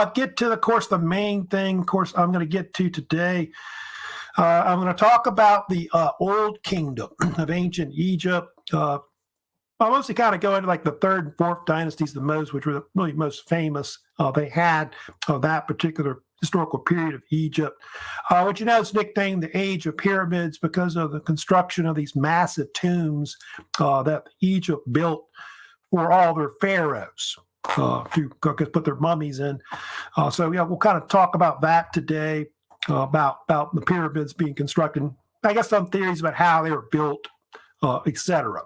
get to, of course, the main thing, of course, I'm going to get to today. I'm going to talk about the Old Kingdom of ancient Egypt. I'll mostly kind of go into like the third and fourth dynasties the most, which were the really most famous they had of that particular historical period of Egypt, which you know is nicknamed the Age of Pyramids because of the construction of these massive tombs that Egypt built for all their pharaohs to put their mummies in. So yeah, we'll kind of talk about that today, about the pyramids being constructed. I guess some theories about how they were built, etc.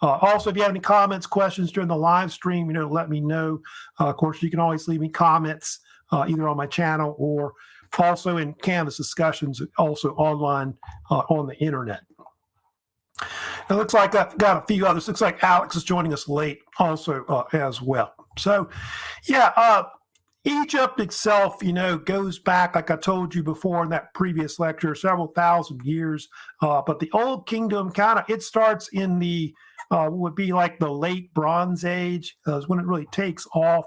Also, if you have any comments, questions during the live stream, let me know. Of course, you can always leave me comments either on my channel or also in Canvas discussions, also online on the internet. It looks like I've got a few others. Looks like Alex is joining us late also as well. So, yeah, Egypt itself, goes back, like I told you before in that previous lecture, several thousand years. But the Old Kingdom it starts in the would be like the late Bronze Age is when it really takes off.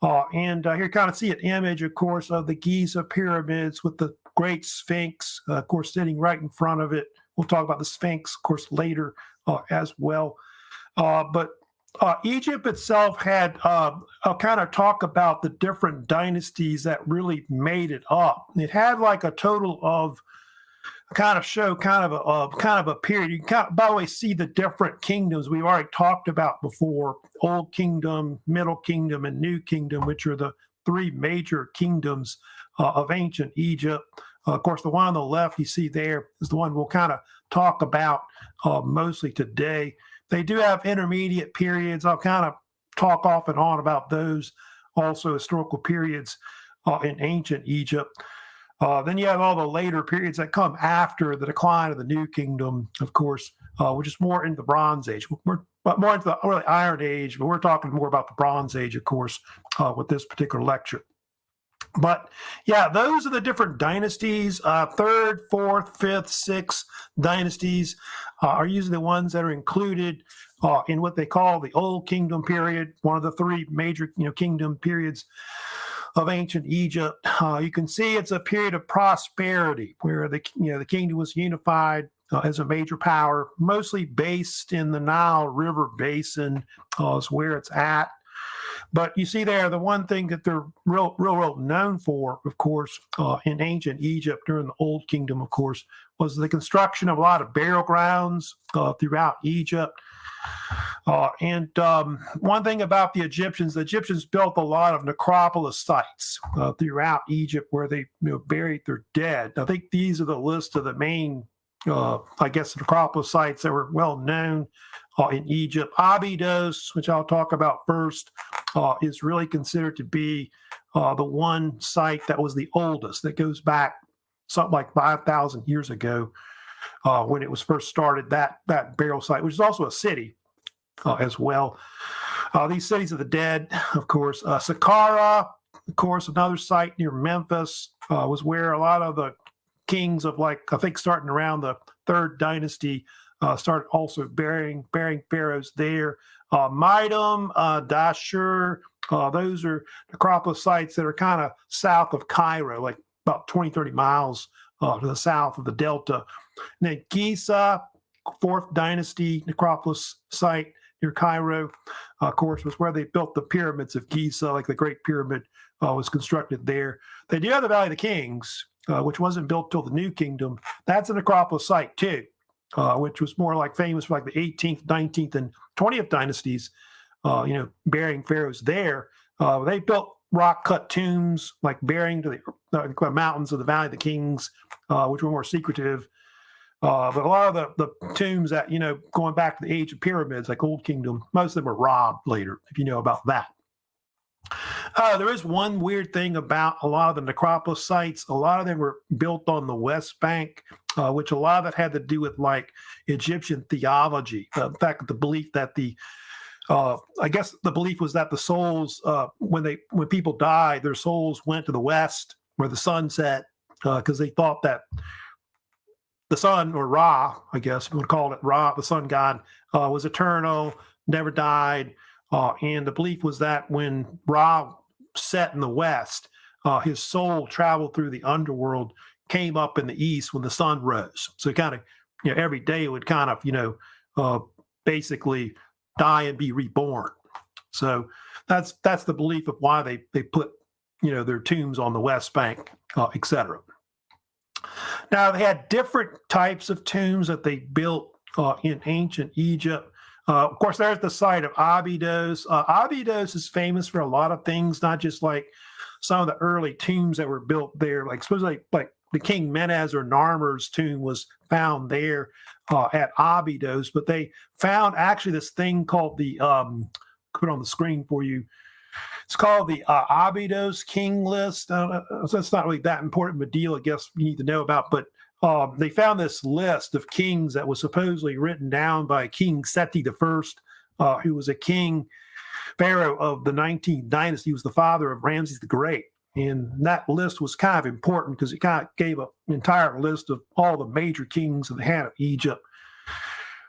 And here you kind of see an image, of course, of the Giza pyramids with the Great Sphinx, of course, sitting right in front of it. We'll talk about the Sphinx, of course, later as well. But Egypt itself had, I'll kind of talk about the different dynasties that really made it up. It had like a total of kind of a period. You can by the way, see the different kingdoms we've already talked about before: Old Kingdom, Middle Kingdom, and New Kingdom, which are the three major kingdoms of ancient Egypt. Of course, the one on the left you see there is the one we'll kind of talk about mostly today. They do have intermediate periods. I'll kind of talk off and on about those, also historical periods in ancient Egypt. Then you have all the later periods that come after the decline of the New Kingdom, of course, which is more into the Bronze Age. But more into the early Iron Age, but we're talking more about the Bronze Age, of course, with this particular lecture. But yeah, those are the different dynasties. Third, fourth, fifth, sixth dynasties are usually the ones that are included in what they call the Old Kingdom period, one of the three major kingdom periods of ancient Egypt. You can see it's a period of prosperity where the kingdom was unified as a major power, mostly based in the Nile River basin is where it's at. But you see there, the one thing that they're real known for, of course, in ancient Egypt during the Old Kingdom, of course, was the construction of a lot of burial grounds throughout Egypt. And one thing about the Egyptians built a lot of necropolis sites throughout Egypt where they buried their dead. I think these are the list of the main, necropolis sites that were well known in Egypt. Abydos, which I'll talk about first, is really considered to be the one site that was the oldest, that goes back something like 5,000 years ago when it was first started, that burial site, which is also a city as well. These cities of the dead, of course. Saqqara, of course, another site near Memphis, was where a lot of the kings of, I think starting around the third dynasty, started also burying pharaohs there. Midim, Dashur, those are necropolis sites that are kind of south of Cairo, like about 20, 30 miles to the south of the Delta. And then Giza, fourth dynasty necropolis site near Cairo, of course, was where they built the pyramids of Giza, like the Great Pyramid was constructed there. They do have the Valley of the Kings, which wasn't built till the New Kingdom. That's a necropolis site too, which was more famous for the 18th, 19th, and 20th dynasties, burying pharaohs there. They built rock-cut tombs, burying to the mountains of the Valley of the Kings, which were more secretive. But a lot of the tombs that, going back to the age of pyramids, like Old Kingdom, most of them were robbed later, if you know about that. There is one weird thing about a lot of the necropolis sites. A lot of them were built on the West Bank, which a lot of it had to do with Egyptian theology. In fact, the belief that the belief was that the souls, when people died, their souls went to the west where the sun set, because they thought that the sun, or Ra, I guess we would call it Ra, the sun god, was eternal, never died. And the belief was that when Ra set in the west, his soul traveled through the underworld, came up in the east when the sun rose. So kind of, every day it would kind of, basically die and be reborn. So that's the belief of why they put, their tombs on the West Bank, etc. Now they had different types of tombs that they built in ancient Egypt. Of course, there's the site of Abydos. Abydos is famous for a lot of things, not just like some of the early tombs that were built there. Like supposedly, like the King Menaz or Narmer's tomb was found there at Abydos, but they found actually this thing called the put on the screen for you. It's called the Abydos King List. So that's not really that important of a deal, I guess you need to know about. But they found this list of kings that was supposedly written down by King Seti I, who was a king, pharaoh of the 19th dynasty. He was the father of Ramses the Great. And that list was kind of important because it kind of gave an entire list of all the major kings that they had of Egypt,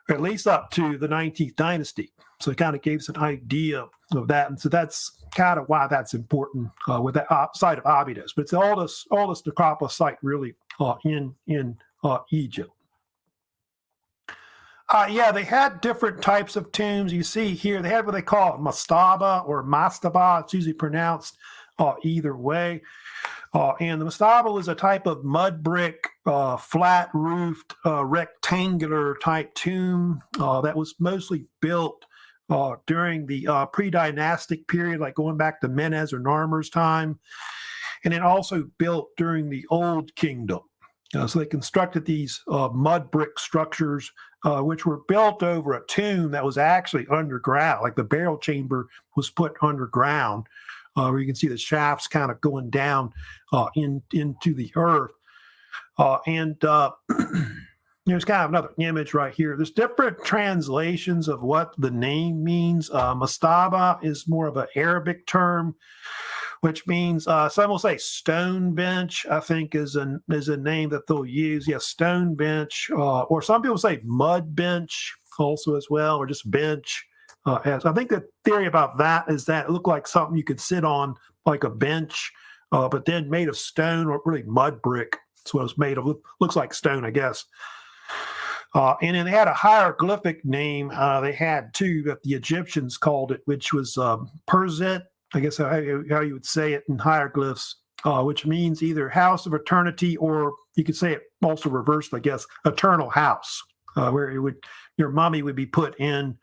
at least up to the 19th dynasty. So it kind of gave us an idea of that. And so that's kind of why that's important with that site of Abydos. But it's the oldest Necropolis site really in Egypt. They had different types of tombs. You see here, they had what they call mastaba or mastaba. It's usually pronounced either way. And the mastaba was a type of mud brick, flat-roofed, rectangular type tomb that was mostly built during the pre-dynastic period, like going back to Menaz or Narmer's time, and then also built during the Old Kingdom. So they constructed these mud brick structures, which were built over a tomb that was actually underground, like the burial chamber was put underground, where you can see the shafts kind of going down into the earth. There's kind of another image right here. There's different translations of what the name means. Mastaba is more of an Arabic term, which means some will say stone bench, I think is a name that they'll use. Yeah, stone bench. Or some people say mud bench also as well, or just bench. As I think the theory about that is that it looked like something you could sit on, like a bench, but then made of stone or really mud brick. That's what it was made of. Looks like stone, I guess. And then they had a hieroglyphic name they had too that the Egyptians called it, which was Perzet, I guess how you would say it in hieroglyphs, which means either house of eternity, or you could say it also reversed, I guess, eternal house, where your mummy would be put in,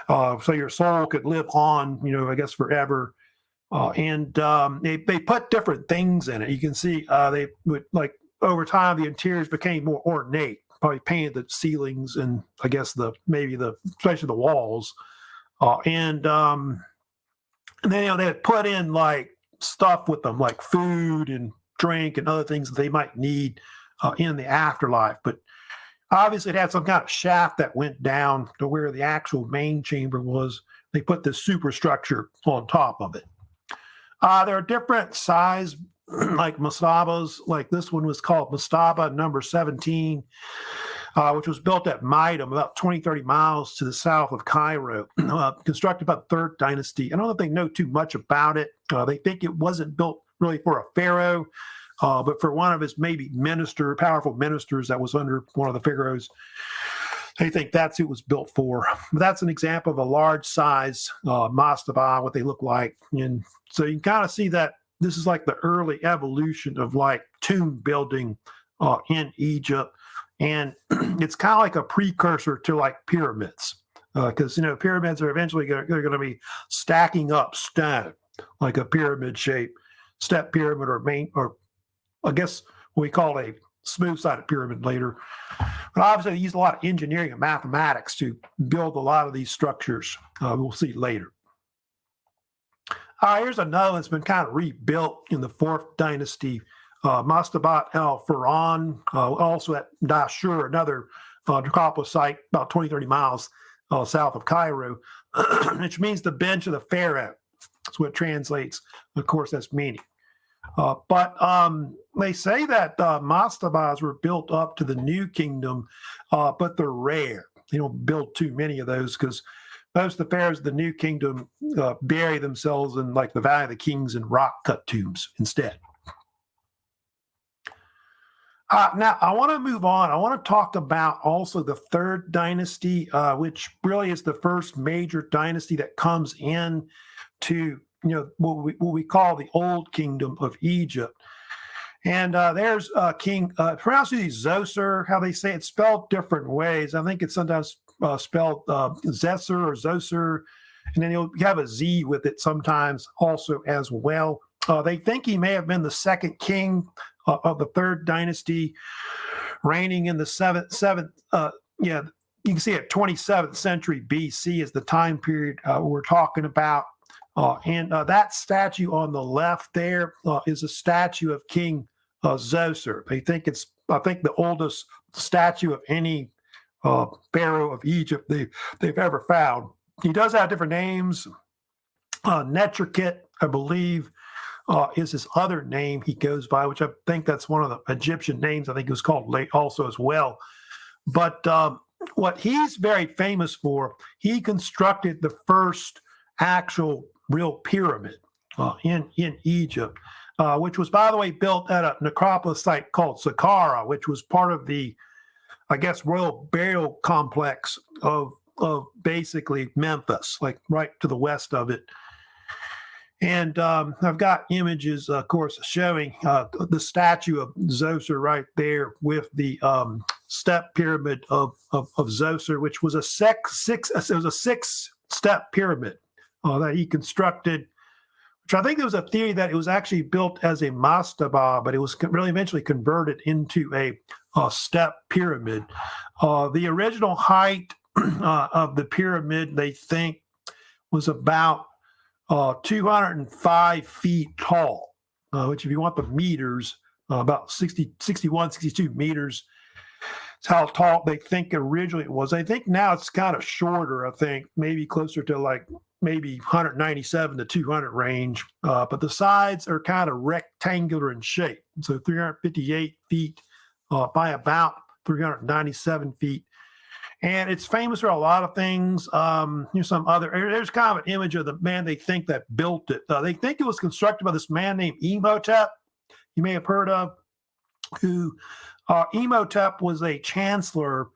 so your soul could live on, I guess forever. And they put different things in it. You can see they would, like, over time the interiors became more ornate. Probably painted the ceilings and I guess especially the walls, and then they had put in like stuff with them, like food and drink and other things that they might need in the afterlife. But obviously, it had some kind of shaft that went down to where the actual main chamber was. They put this superstructure on top of it. There are different size, like mastabas. Like this one was called mastaba number 17, which was built at Midam, about 20-30 miles to the south of Cairo, constructed by the Third Dynasty. I don't think they know too much about it. They think it wasn't built really for a pharaoh, but for one of his maybe powerful ministers that was under one of the pharaohs. They think that's who it was built for. But that's an example of a large size mastaba, what they look like. And so you can kind of see that this is like the early evolution of like tomb building in Egypt. And it's kind of like a precursor to like pyramids, because, pyramids are eventually they're going to be stacking up stone, like a pyramid shape, step pyramid, or I guess what we call a smooth-sided pyramid later. But obviously, they use a lot of engineering and mathematics to build a lot of these structures. We'll see later. Here's another that's been kind of rebuilt in the Fourth Dynasty, Mastabat el-Pharaon, also at Dashur, another necropolis site about 20-30 miles south of Cairo, which means the bench of the pharaoh. That's what it translates. Of course, that's meaning. But they say that mastabas were built up to the New Kingdom, but they're rare. They don't build too many of those because most of the pharaohs of the New Kingdom bury themselves in like the Valley of the Kings and rock-cut tombs instead. Now, I want to move on. I want to talk about also the third dynasty, which really is the first major dynasty that comes in to what we call the Old Kingdom of Egypt. And there's King, pronounced Zoser, how they say it's spelled different ways. I think it's sometimes spelled Zesser or Zoser, and then you'll have a Z with it sometimes also as well. They think he may have been the second king of the third dynasty, reigning in the you can see it 27th century BC is the time period we're talking about. And that statue on the left there is a statue of King Zoser. They think I think the oldest statue of any pharaoh of Egypt they've ever found. He does have different names. Netrikit, I believe, is his other name he goes by, which I think that's one of the Egyptian names. I think it was called also as well. But what he's very famous for, he constructed the first actual real pyramid in Egypt, which was, by the way, built at a necropolis site called Saqqara, which was part of the, I guess, royal burial complex of basically Memphis, like right to the west of it. And I've got images, of course, showing the statue of Zoser right there with the step pyramid of Zoser, which was a six-step pyramid that he constructed, which I think there was a theory that it was actually built as a mastaba, but it was really eventually converted into a step pyramid. The original height of the pyramid, they think, was about 205 feet tall, which if you want the meters, about 61, 62 meters. It's how tall they think originally it was. I think now it's kind of shorter, I think, maybe closer to like maybe 197 to 200 range. But the sides are kind of rectangular in shape. So 358 feet by about 397 feet. And it's famous for a lot of things. There's kind of an image of the man they think that built it. They think it was constructed by this man named Imhotep, you may have heard of, who Imhotep was a chancellor,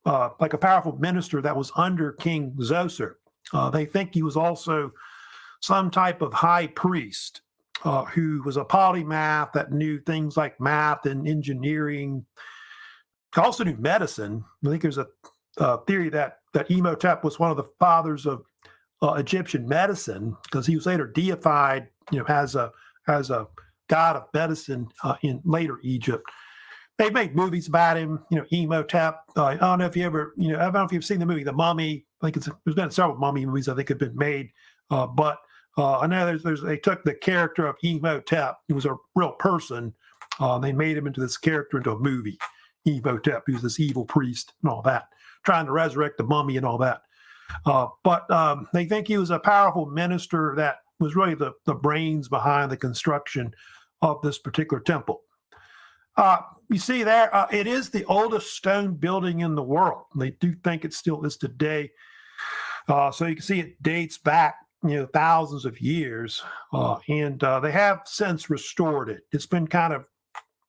like a powerful minister that was under King Zoser. They think he was also some type of high priest who was a polymath that knew things like math and engineering. He also knew medicine. I think there's a theory that Imhotep was one of the fathers of Egyptian medicine, because he was later deified, as a god of medicine in later Egypt. They made movies about him, Imhotep. I don't know if you ever, I don't know if you've seen the movie The Mummy. I think there's been several mummy movies I think have been made, but I know they took the character of Imhotep, who was a real person. They made him into this character into a movie. Imhotep, who's this evil priest and all that, trying to resurrect the mummy and all that. But they think he was a powerful minister that was really the brains behind the construction of this particular temple. You see there, it is the oldest stone building in the world. They do think it still is today. So you can see it dates back, thousands of years. And they have since restored it. It's been kind of,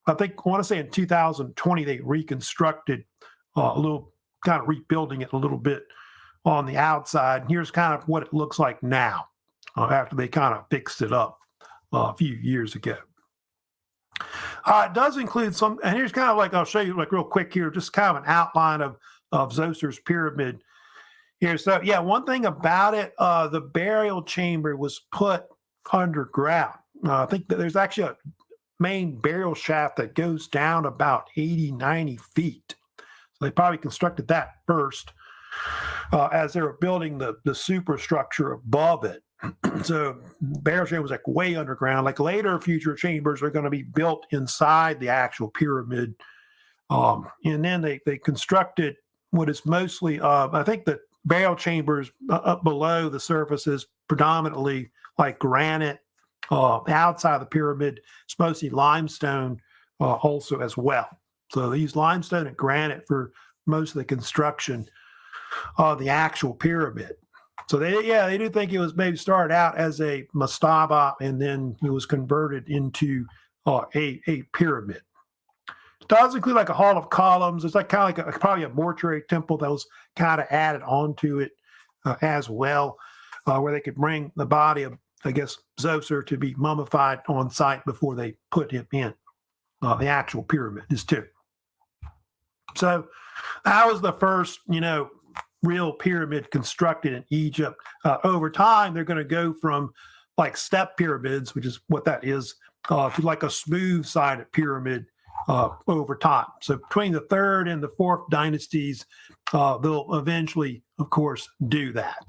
I want to say in 2020, they reconstructed a little, kind of rebuilding it a little bit on the outside. And here's kind of what it looks like now, after they kind of fixed it up a few years ago. It does include some, and here's kind of like, I'll show you like real quick here, just kind of an outline of Zoser's pyramid here. So yeah, one thing about it, the burial chamber was put underground. I think that there's actually a main burial shaft that goes down about 80, 90 feet. So they probably constructed that first as they were building the superstructure above it. So burial chamber was like way underground. Like later future chambers are going to be built inside the actual pyramid. And then they constructed what is mostly, I think the burial chambers up below the surface is predominantly like granite. Outside of the pyramid, it's mostly limestone also as well. So they use limestone and granite for most of the construction of the actual pyramid. So they do think it was maybe started out as a mastaba and then it was converted into a pyramid. It does include like a hall of columns. It's like kind of like probably a mortuary temple that was kind of added onto it as well, where they could bring the body of, I guess, Zoser to be mummified on site before they put him in the actual pyramid. Is too. So that was the first, real pyramid constructed in Egypt. Over time, they're going to go from like step pyramids, which is what that is, to like a smooth-sided pyramid over time. So between the third and the fourth dynasties, they'll eventually, of course, do that.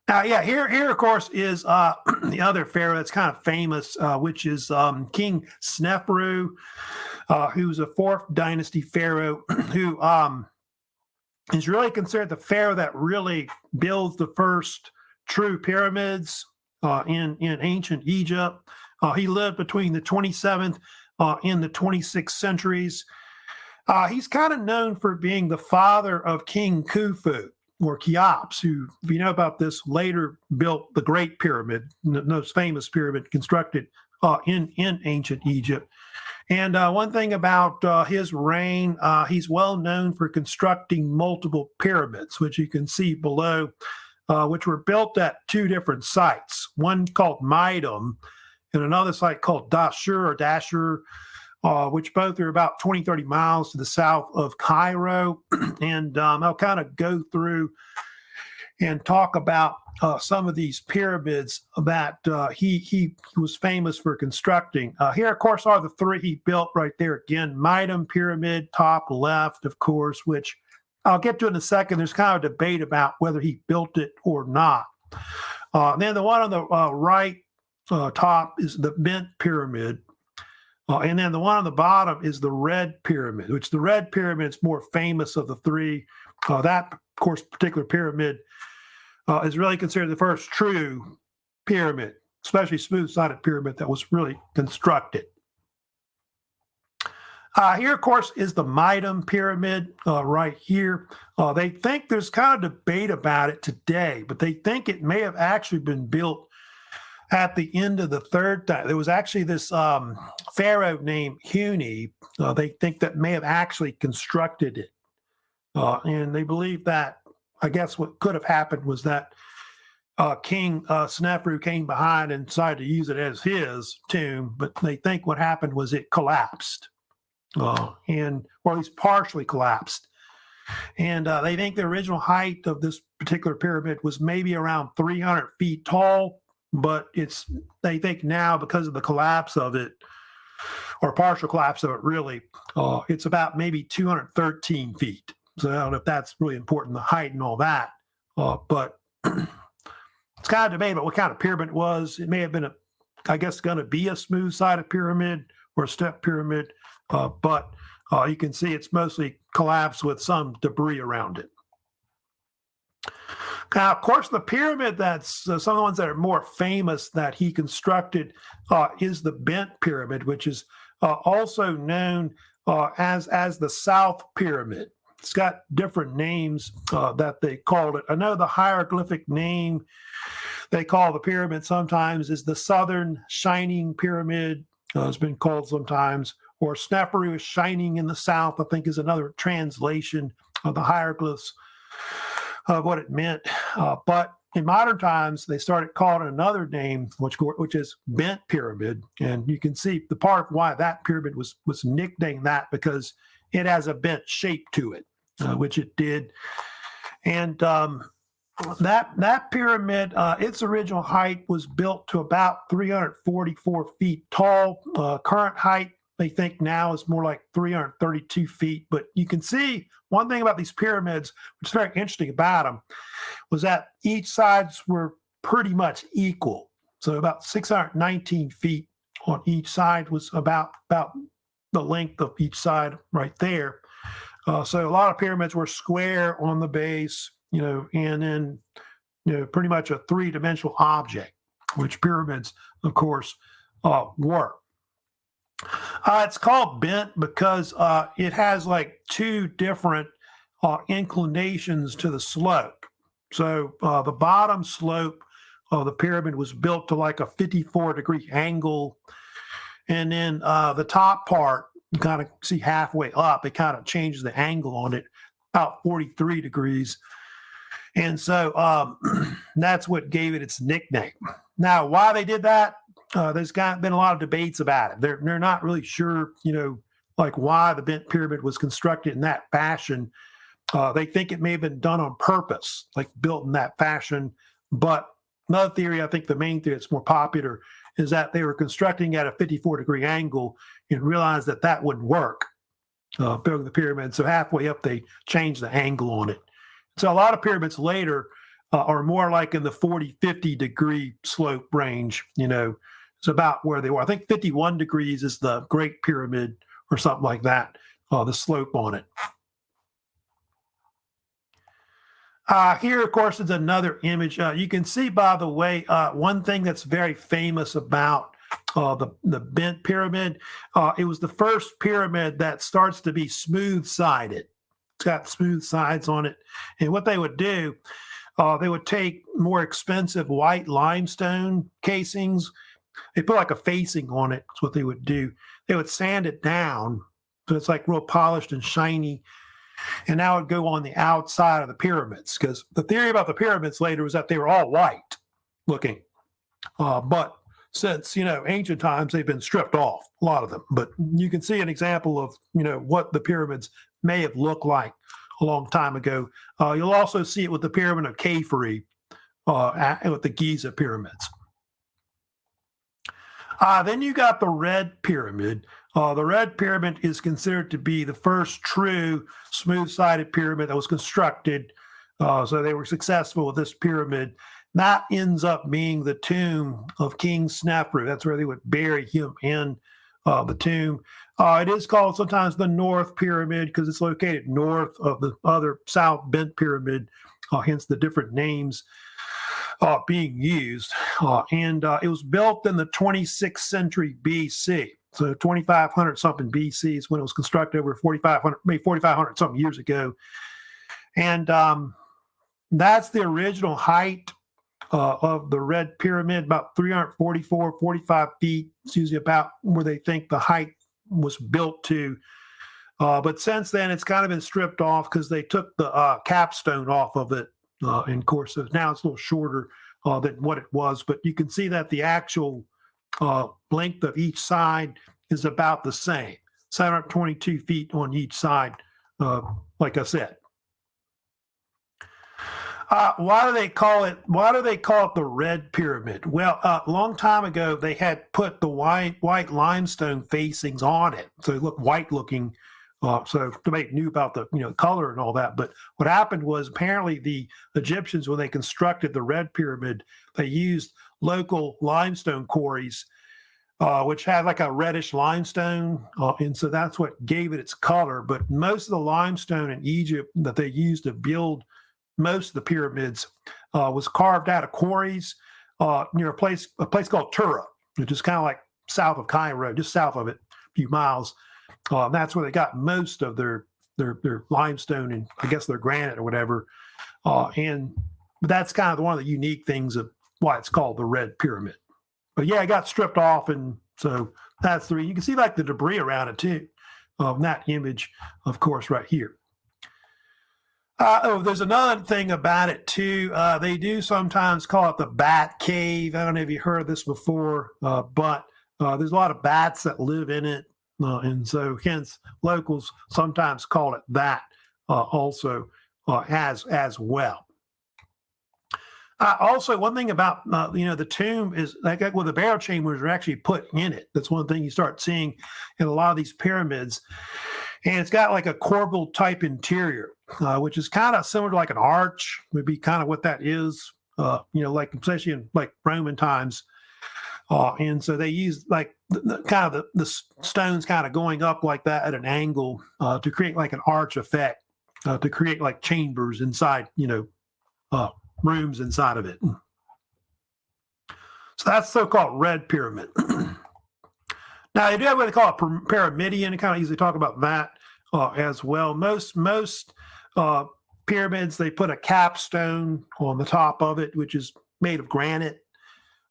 Now, here, of course, is the other pharaoh that's kind of famous, which is King Sneferu, who's a fourth dynasty pharaoh who is really considered the pharaoh that really builds the first true pyramids in ancient Egypt. He lived between the 27th and the 26th centuries. He's kind of known for being the father of King Khufu, or Cheops, who, if you know about this, later built the Great Pyramid, the most famous pyramid constructed in ancient Egypt. And one thing about his reign, he's well known for constructing multiple pyramids, which you can see below, which were built at two different sites, one called Midim and another site called Dashur, which both are about 20, 30 miles to the south of Cairo. And I'll kind of go through and talk about some of these pyramids that he was famous for constructing. Here, of course, are the three he built right there. Again, Midim Pyramid, top left, of course, which I'll get to in a second. There's kind of a debate about whether he built it or not. Then the one on the right top is the Bent Pyramid. And then the one on the bottom is the Red Pyramid, which the Red Pyramid is more famous of the three. That, of course, particular pyramid is really considered the first true pyramid, especially smooth-sided pyramid that was really constructed. Here, of course, is the Midim Pyramid right here. They think there's kind of debate about it today, but they think it may have actually been built at the end of the third time. There was actually this pharaoh named Huni. They think that may have actually constructed it. And they believe that, I guess what could have happened was that King Sneferu came behind and decided to use it as his tomb, but they think what happened was it collapsed, or at least partially collapsed. And they think the original height of this particular pyramid was maybe around 300 feet tall, but they think now, because of the collapse of it, or partial collapse of it really, it's about maybe 213 feet. So I don't know if that's really important, the height and all that, but it's kind of debate about what kind of pyramid it was. It may have been going to be a smooth-sided pyramid or a step pyramid, but you can see it's mostly collapsed with some debris around it. Now, of course, the pyramid that's some of the ones that are more famous that he constructed is the Bent Pyramid, which is also known as the South Pyramid. It's got different names that they called it. I know the hieroglyphic name they call the pyramid sometimes is the Southern Shining Pyramid. It's been called sometimes. Or Sneferu is shining in the south, I think, is another translation of the hieroglyphs of what it meant. But in modern times, they started calling it another name, which is Bent Pyramid. And you can see the part of why that pyramid was nicknamed that, because it has a bent shape to it, which it did. And that pyramid, its original height was built to about 344 feet tall. Current height, they think now, is more like 332 feet. But you can see one thing about these pyramids, which is very interesting about them, was that each sides were pretty much equal. So about 619 feet on each side was about the length of each side right there. So a lot of pyramids were square on the base, and then, pretty much a three-dimensional object, which pyramids, of course, were. It's called bent because it has like two different inclinations to the slope. So the bottom slope of the pyramid was built to like a 54-degree angle. And then the top part, you kind of see halfway up, it kind of changes the angle on it, about 43 degrees. And so that's what gave it its nickname. Now, why they did that, there's been a lot of debates about it. They're not really sure, like why the bent pyramid was constructed in that fashion. They think it may have been done on purpose, like built in that fashion. But another theory, I think the main theory that's more popular, is that they were constructing at a 54-degree angle and realized that that wouldn't work, building the pyramid. So halfway up, they changed the angle on it. So a lot of pyramids later are more like in the 40, 50-degree slope range. It's about where they were. I think 51 degrees is the Great Pyramid or something like that, the slope on it. Here, of course, is another image. You can see, by the way, one thing that's very famous about the bent pyramid. It was the first pyramid that starts to be smooth-sided. It's got smooth sides on it. And what they would do, they would take more expensive white limestone casings. They put like a facing on it. That's what they would do. They would sand it down so it's like real polished and shiny. And that would go on the outside of the pyramids, because the theory about the pyramids later was that they were all white looking. But since, ancient times, they've been stripped off, a lot of them. But you can see an example of, what the pyramids may have looked like a long time ago. You'll also see it with the Pyramid of Khafre, with the Giza pyramids. Then you got the Red Pyramid. The Red Pyramid is considered to be the first true smooth-sided pyramid that was constructed. So they were successful with this pyramid. That ends up being the tomb of King Sneferu. That's where they would bury him in the tomb. It is called sometimes the North Pyramid because it's located north of the other South Bent Pyramid, hence the different names being used. And it was built in the 26th century BC. So 2500 something BC is when it was constructed, over 4500, maybe 4500 something years ago. And that's the original height of the Red Pyramid, about 344, 45 feet. It's usually about where they think the height was built to. But since then, it's kind of been stripped off because they took the capstone off of it. And of course, now it's a little shorter than what it was. But you can see that the actual length of each side is about the same, 722 feet on each side, like I said. Why do they call it the Red Pyramid? Well, a long time ago, they had put the white limestone facings on it, so it looked white looking. So they knew about the color and all that. But what happened was apparently the Egyptians, when they constructed the Red Pyramid, they used local limestone quarries, which had like a reddish limestone, and so that's what gave it its color. But most of the limestone in Egypt that they used to build most of the pyramids was carved out of quarries near a place called Tura, which is kind of like south of Cairo, just south of it, a few miles. That's where they got most of their limestone and I guess their granite or whatever. And that's kind of one of the unique things of why it's called the Red Pyramid. But yeah, it got stripped off, and so that's the reason. You can see like the debris around it too. That image, of course, right here. There's another thing about it too. They do sometimes call it the Bat Cave. I don't know if you heard this before, but there's a lot of bats that live in it, and so hence locals sometimes call it that also as well. Also, one thing about the tomb is like the burial chambers are actually put in it. That's one thing you start seeing in a lot of these pyramids. And it's got like a corbel type interior, which is kind of similar to like an arch, would be kind of what that is, like especially in like Roman times. And so they use like the stones kind of going up like that at an angle to create like an arch effect, to create like chambers inside, rooms inside of it. So that's so-called Red Pyramid. Now, they do have what they call a pyramidion, and kind of easily talk about that as well. Most pyramids, they put a capstone on the top of it, which is made of granite.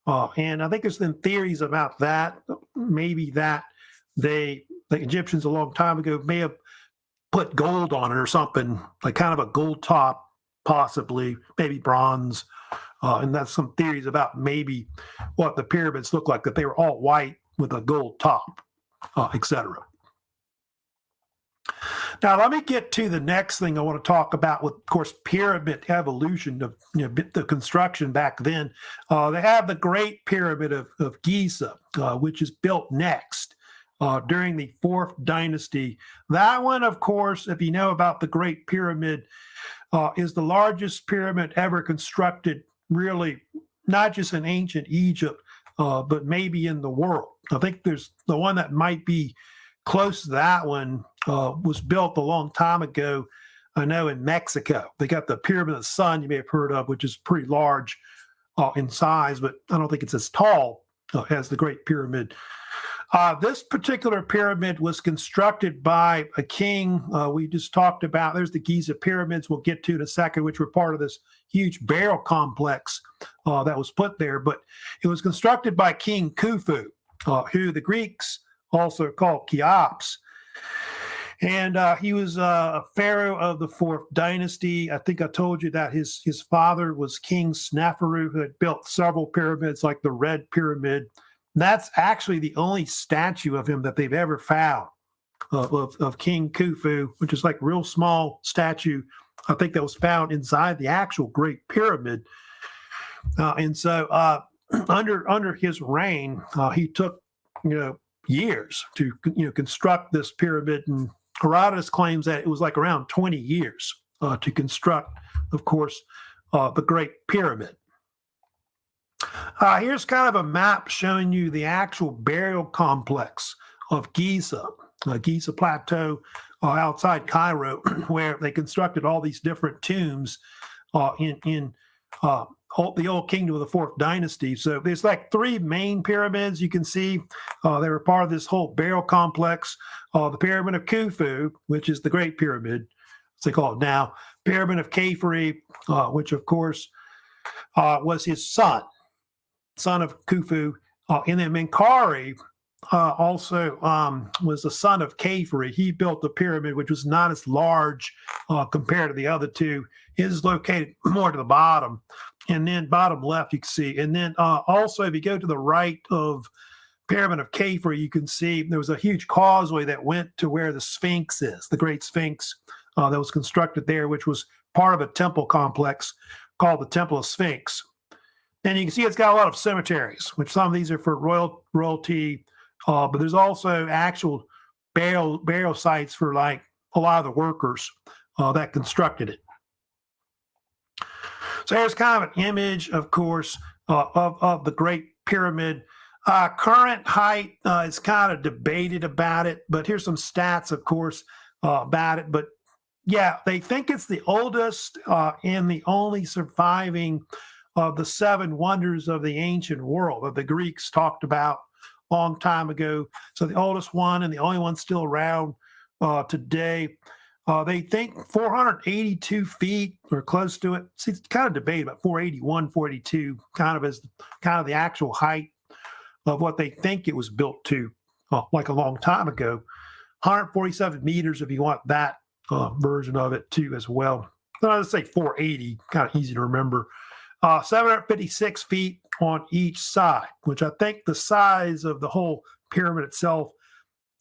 And I think there's been theories about that. Maybe that the Egyptians a long time ago may have put gold on it or something, like kind of a gold top, possibly, maybe bronze. And that's some theories about maybe what the pyramids look like, that they were all white with a gold top, etc. Now, let me get to the next thing I want to talk about with, of course, pyramid evolution of the construction back then. They have the Great Pyramid of Giza, which is built next during the 4th dynasty. That one, of course, if you know about the Great Pyramid, is the largest pyramid ever constructed, really, not just in ancient Egypt, but maybe in the world. I think there's the one that might be close to that one was built a long time ago, I know, in Mexico. They got the Pyramid of the Sun, you may have heard of, which is pretty large in size, but I don't think it's as tall as the Great Pyramid. This particular pyramid was constructed by a king we just talked about. There's the Giza pyramids we'll get to in a second, which were part of this huge burial complex that was put there. But it was constructed by King Khufu, who the Greeks also called Cheops. And he was a pharaoh of the 4th dynasty. I think I told you that his father was King Sneferu, who had built several pyramids like the Red Pyramid. That's actually the only statue of him that they've ever found of King Khufu, which is like a real small statue, I think, that was found inside the actual Great Pyramid. And so under his reign, he took years to construct this pyramid, and Herodotus claims that it was like around 20 years to construct, of course, the Great Pyramid. Here's kind of a map showing you the actual burial complex of Giza, Giza Plateau outside Cairo, where they constructed all these different tombs in the old kingdom of the 4th dynasty. So there's like 3 main pyramids you can see. They were part of this whole burial complex. The Pyramid of Khufu, which is the Great Pyramid, as they call it now. Pyramid of Khafre, which of course was his son of Khufu. And then Menkaure also was the son of Khafre. He built the pyramid, which was not as large compared to the other two. His is located more to the bottom. And then bottom left, you can see. And then also, if you go to the right of Pyramid of Khafre, you can see there was a huge causeway that went to where the Sphinx is, the Great Sphinx that was constructed there, which was part of a temple complex called the Temple of Sphinx. And you can see it's got a lot of cemeteries, which some of these are for royalty, but there's also actual burial sites for like a lot of the workers that constructed it. So here's kind of an image, of course, of the Great Pyramid. Current height is kind of debated about it, but here's some stats, of course, about it. But yeah, they think it's the oldest and the only surviving of the 7 wonders of the ancient world that the Greeks talked about a long time ago. So the oldest one and the only one still around today. They think 482 feet or close to it. See, it's kind of debated about 481, 482, kind of as kind of the actual height of what they think it was built to, like a long time ago. 147 meters if you want that version of it too as well. So I'll just say 480, kind of easy to remember. 756 feet on each side, which I think the size of the whole pyramid itself,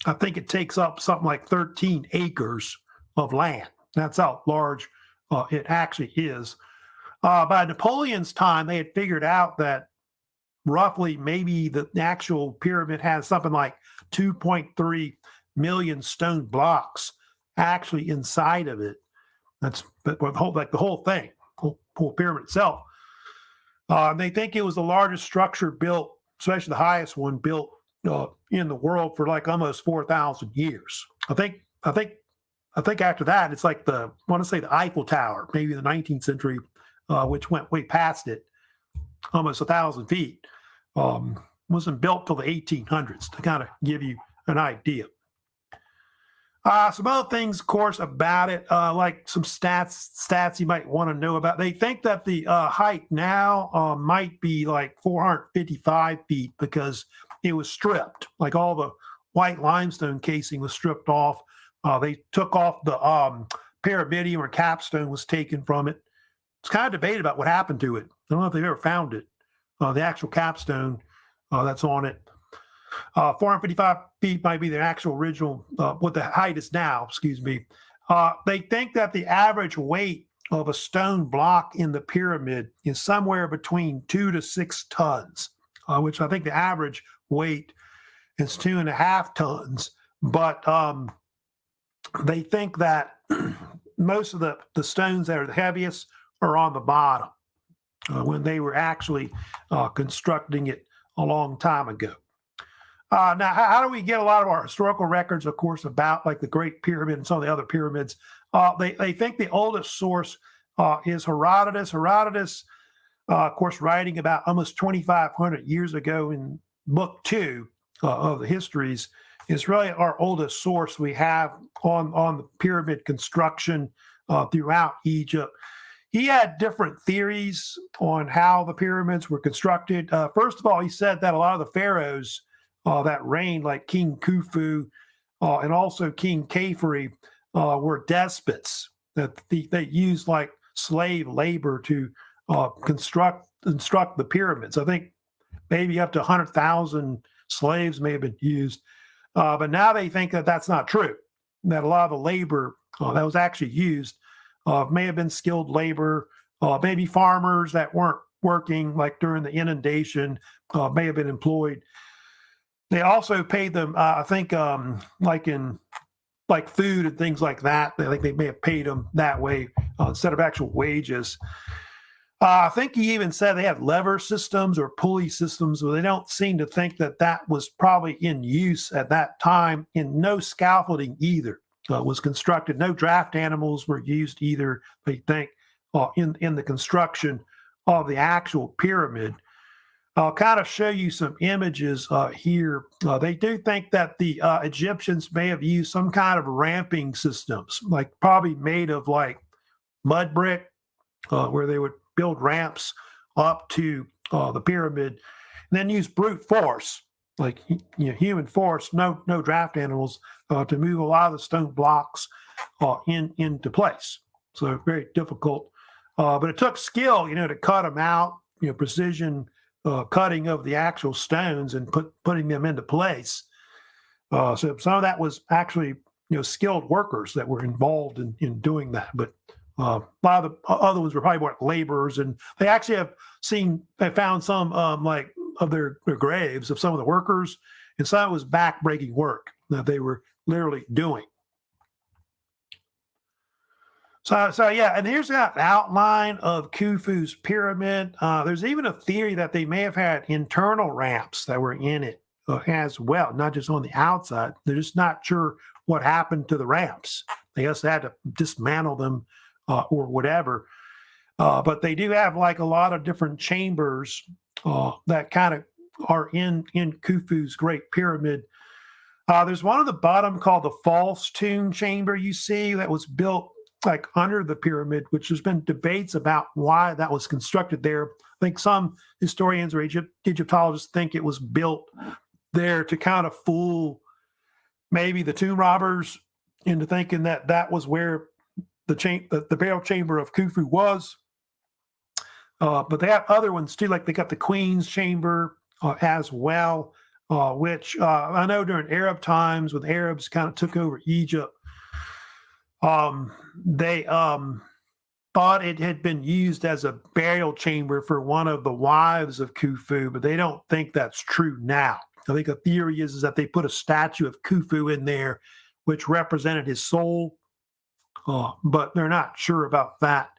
I think it takes up something like 13 acres of land. That's how large it actually is. By Napoleon's time, they had figured out that roughly maybe the actual pyramid has something like 2.3 million stone blocks actually inside of it. That's the whole thing, whole pyramid itself. They think it was the largest structure built, especially the highest one built in the world for like almost 4,000 years. I think after that, it's like I want to say the Eiffel Tower, maybe in the 19th century, which went way past it, almost 1,000 feet. Wasn't built till the 1800s, to kind of give you an idea. Some other things, of course, about it, like some stats you might want to know about. They think that the height now might be like 455 feet because it was stripped. Like all the white limestone casing was stripped off. They took off the pyramidion or capstone was taken from it. It's kind of debated about what happened to it. I don't know if they've ever found it. The actual capstone that's on it. 455 feet might be the actual original, what the height is now, excuse me. They think that the average weight of a stone block in the pyramid is somewhere between 2 to 6 tons, which I think the average weight is 2.5 tons. But they think that most of the stones that are the heaviest are on the bottom when they were actually constructing it a long time ago. Now, how do we get a lot of our historical records, of course, about like the Great Pyramid and some of the other pyramids? They think the oldest source is Herodotus. Herodotus, of course, writing about almost 2,500 years ago in Book 2 of the Histories, is really our oldest source we have on the pyramid construction throughout Egypt. He had different theories on how the pyramids were constructed. First of all, he said that a lot of the pharaohs that reigned, like King Khufu and also King Khafre, were despots, that they used like slave labor to construct the pyramids. I think maybe up to 100,000 slaves may have been used. But now they think that that's not true, that a lot of the labor that was actually used may have been skilled labor, maybe farmers that weren't working like during the inundation may have been employed. They also paid them, I think, like food and things like that. I think they may have paid them that way instead of actual wages. I think he even said they had lever systems or pulley systems, but they don't seem to think that that was probably in use at that time. And no scaffolding either was constructed. No draft animals were used either, they think, in the construction of the actual pyramid. I'll kind of show you some images here. They do think that the Egyptians may have used some kind of ramping systems, like probably made of like mud brick, where they would build ramps up to the pyramid, and then use brute force, like human force, no draft animals, to move a lot of the stone blocks into place. So very difficult, but it took skill, to cut them out, precision cutting of the actual stones and putting them into place. So some of that was actually skilled workers that were involved in doing that, but a lot of the other ones were probably more laborers, and they actually found some like of their graves of some of the workers, and some of it was back-breaking work that they were literally doing. So yeah, and here's that outline of Khufu's pyramid. There's even a theory that they may have had internal ramps that were in it as well, not just on the outside. They're just not sure what happened to the ramps. They just had to dismantle them or whatever. But they do have like a lot of different chambers that kind of are in Khufu's Great Pyramid. There's one at the bottom called the false tomb chamber you see that was built like under the pyramid, which there's been debates about why that was constructed there. I think some historians or Egyptologists think it was built there to kind of fool maybe the tomb robbers into thinking that that was where the burial chamber of Khufu was. But they have other ones too, like they got the Queen's Chamber as well, which I know during Arab times when the Arabs kind of took over Egypt, they thought it had been used as a burial chamber for one of the wives of Khufu, but they don't think that's true now. I think the theory is that they put a statue of Khufu in there, which represented his soul, but they're not sure about that.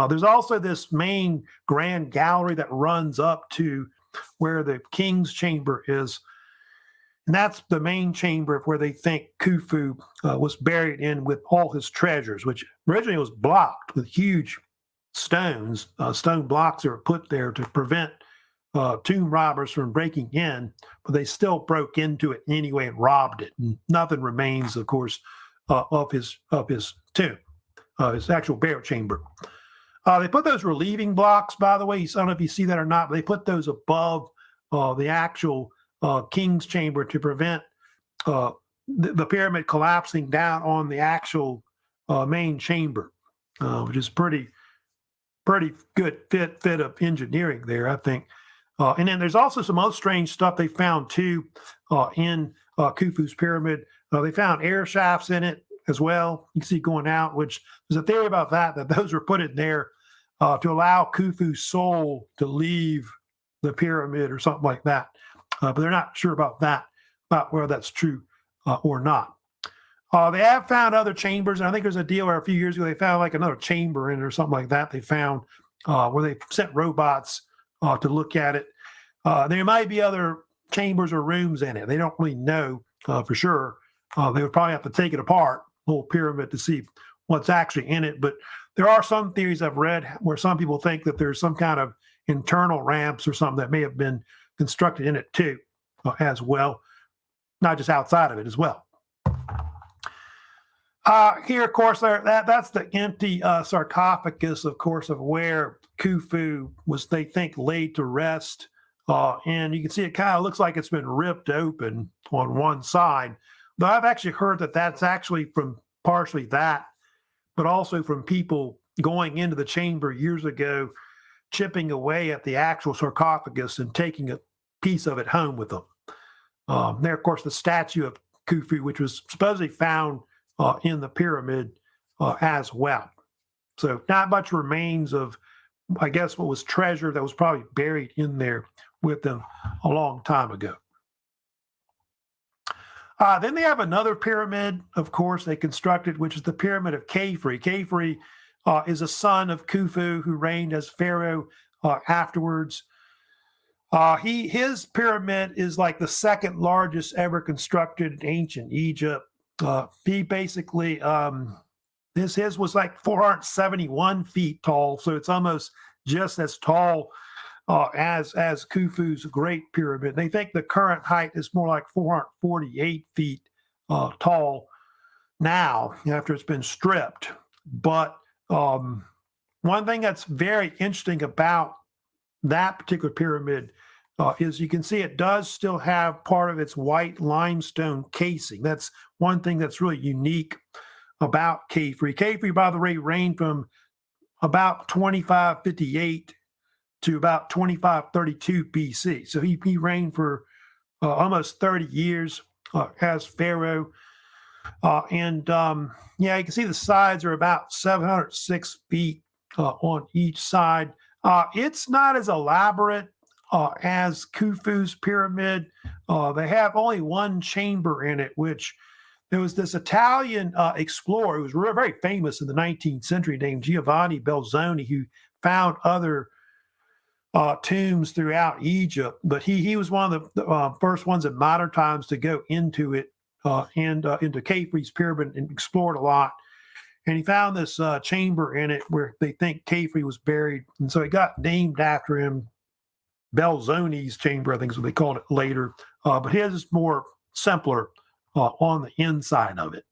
There's also this main grand gallery that runs up to where the king's chamber is. And that's the main chamber where they think Khufu was buried in with all his treasures, which originally was blocked with huge stones. Stone blocks that were put there to prevent tomb robbers from breaking in, but they still broke into it anyway and robbed it. And nothing remains, of course, of his tomb, his actual burial chamber. They put those relieving blocks, by the way. I don't know if you see that or not, but they put those above the actual king's chamber to prevent the pyramid collapsing down on the actual main chamber, which is pretty good fit of engineering there, I think. And then there's also some other strange stuff they found too in Khufu's pyramid. They found air shafts in it as well. You can see going out, which there's a theory about that those were put in there to allow Khufu's soul to leave the pyramid or something like that. But they're not sure about that, about whether that's true or not. They have found other chambers, and I think there's a deal where a few years ago they found like another chamber in it or something like that. They found where they sent robots to look at it. There might be other chambers or rooms in it. They don't really know for sure. They would probably have to take it apart, the whole pyramid, to see what's actually in it. But there are some theories I've read where some people think that there's some kind of internal ramps or something that may have been constructed in it too, as well, not just outside of it as well. Here, of course, that's the empty sarcophagus, of course, of where Khufu was, they think, laid to rest. And you can see it kind of looks like it's been ripped open on one side. But I've actually heard that that's actually from partially that, but also from people going into the chamber years ago, chipping away at the actual sarcophagus and taking a piece of it home with them. There, of course, the statue of Khufu, which was supposedly found in the pyramid as well. So not much remains of, I guess, what was treasure that was probably buried in there with them a long time ago. Then they have another pyramid, of course, they constructed, which is the Pyramid of Khafre. Khafre is a son of Khufu who reigned as pharaoh afterwards. His pyramid is like the second largest ever constructed in ancient Egypt. He basically, his was like 471 feet tall, so it's almost just as tall as Khufu's Great Pyramid. They think the current height is more like 448 feet tall now after it's been stripped. But one thing that's very interesting about that particular pyramid is you can see it does still have part of its white limestone casing. That's one thing that's really unique about Khafre. Khafre, by the way, reigned from about 2558 to about 2532 BC. So he reigned for almost 30 years as pharaoh. Yeah, you can see the sides are about 706 feet on each side. It's not as elaborate as Khufu's pyramid. They have only one chamber in it, which there was this Italian explorer who was very famous in the 19th century named Giovanni Belzoni, who found other tombs throughout Egypt, but he was one of the first ones in modern times to go into it and into Khafre's pyramid and explored a lot. And he found this chamber in it where they think Khafre was buried, and so it got named after him. Belzoni's chamber, I think is what they called it later, but his is more simpler on the inside of it.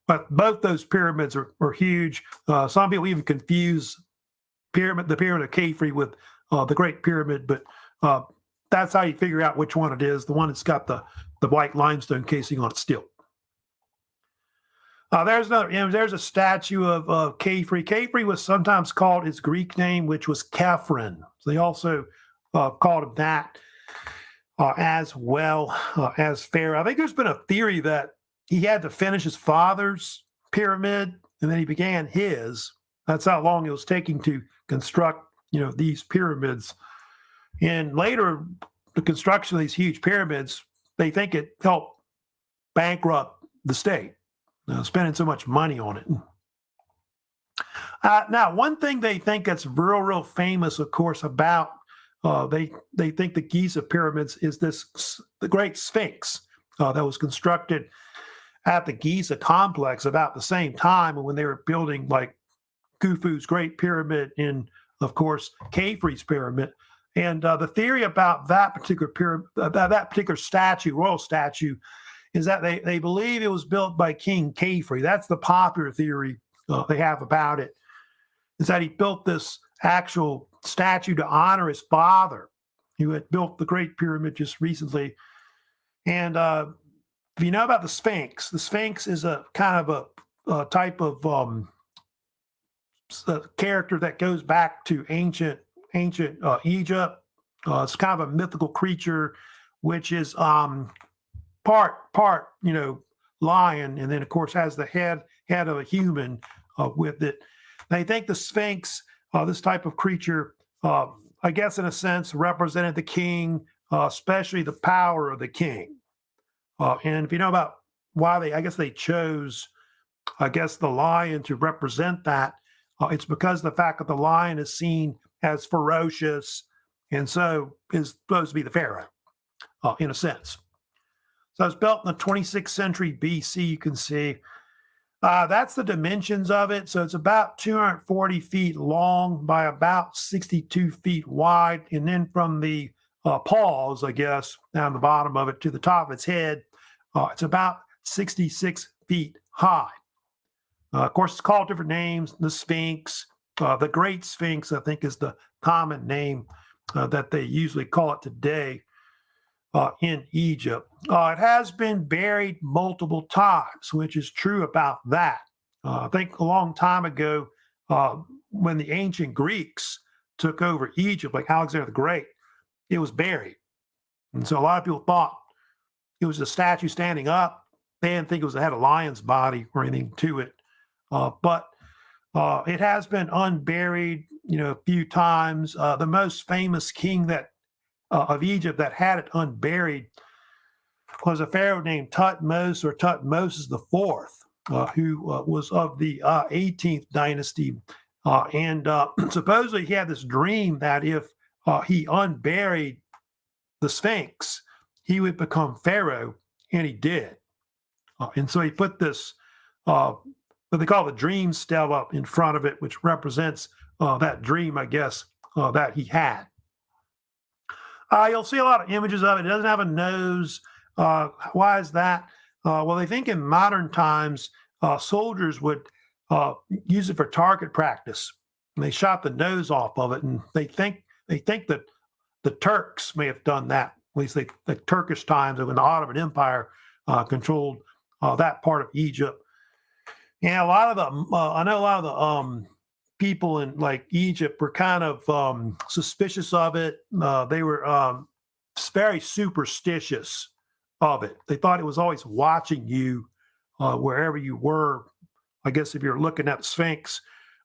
But both those pyramids are huge. Some people even confuse the Pyramid of Khafre with the Great Pyramid, but that's how you figure out which one it is, the one that's got the white limestone casing on it still. There's another image. There's a statue of Khafre. Khafre was sometimes called his Greek name, which was Khephren. So they also called him that as well as pharaoh. I think there's been a theory that he had to finish his father's pyramid and then he began his. That's how long it was taking to construct, these pyramids. And later, the construction of these huge pyramids, they think it helped bankrupt the state, spending so much money on it. Now, one thing they think that's real famous, of course, about they think the Giza pyramids is the Great Sphinx that was constructed at the Giza complex about the same time when they were building like Khufu's Great Pyramid and, of course, Khafre's pyramid. And the theory about that particular pyramid, that particular statue, royal statue, is that they believe it was built by King Khafre. That's the popular theory they have about it, is that he built this actual statue to honor his father, who had built the Great Pyramid just recently. And if you know about the Sphinx is a kind of a type of character that goes back to ancient Egypt. It's kind of a mythical creature, which is part lion, and then of course has the head of a human with it. They think the Sphinx, this type of creature, I guess in a sense represented the king, especially the power of the king. And if you know about why they chose, the lion to represent that, it's because of the fact that the lion is seen as ferocious, and so is supposed to be the pharaoh, in a sense. So it's built in the 26th century BC. You can see that's the dimensions of it. So it's about 240 feet long by about 62 feet wide, and then from the paws, I guess, down the bottom of it to the top of its head, it's about 66 feet high. Of course, it's called different names. The Sphinx, the Great Sphinx, I think, is the common name that they usually call it today in Egypt. It has been buried multiple times, which is true about that. I think a long time ago, when the ancient Greeks took over Egypt, like Alexander the Great, it was buried. And so a lot of people thought it was a statue standing up. They didn't think it had a lion's body or anything to it. But it has been unburied, a few times. The most famous king of Egypt that had it unburied was a pharaoh named Tutmosis IV, who was of the 18th dynasty. And supposedly he had this dream that if he unburied the Sphinx, he would become pharaoh, and he did. And so he put this, what they call the dream stele up in front of it, which represents that dream, I guess, that he had. You'll see a lot of images of it. It doesn't have a nose. Why is that? Well, they think in modern times, soldiers would use it for target practice. And they shot the nose off of it, and they think that the Turks may have done that. At least the Turkish times when the Ottoman Empire controlled that part of Egypt. And I know a lot of the people in like Egypt were kind of suspicious of it. They were very superstitious of it. They thought it was always watching you wherever you were. I guess if you're looking at the Sphinx,